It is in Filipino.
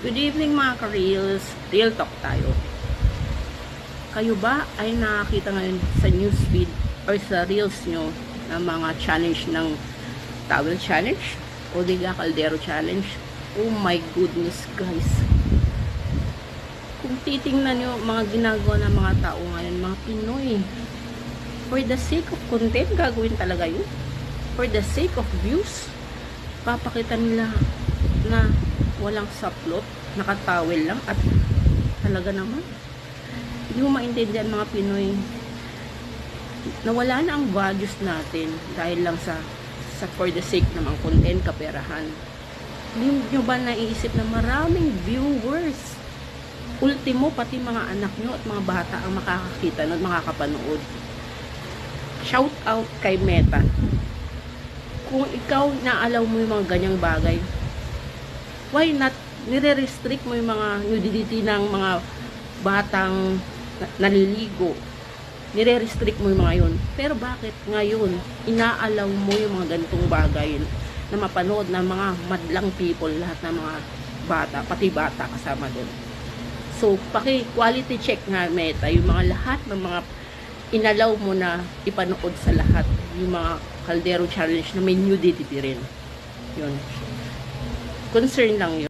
Good evening mga ka-reels. Real talk tayo. Kayo ba ay nakakita ngayon sa newsfeed or sa reels nyo ng mga challenge ng towel challenge o diga caldero challenge? Oh my goodness guys. Kung titingnan nyo mga ginagawa ng mga tao ngayon, mga Pinoy, for the sake of content, gagawin talaga yun. For the sake of views, papakita nila na walang saplot, nakatawel lang at talaga naman hindi mo maintindihan mga Pinoy na wala na ang values natin dahil lang sa for the sake ng mga content, kaperahan. Hindi nyo ba naiisip na maraming viewers, ultimo pati mga anak nyo at mga bata ang makakakita at makakapanood? Shout out kay Meta. Kung ikaw naalaw mo yung mga ganyang bagay, why not nire-restrict mo yung mga nudity ng mga batang naliligo? Nire-restrict mo yung mga yun. Pero bakit ngayon inaalaw mo yung mga ganitong bagay na mapanood ng mga madlang people, lahat ng mga bata, pati bata kasama doon? So, paki-quality check nga Meta, yung mga lahat ng mga inalaw mo na ipanood sa lahat, yung mga caldero challenge na may nudity rin. Yun. Concern lang yun.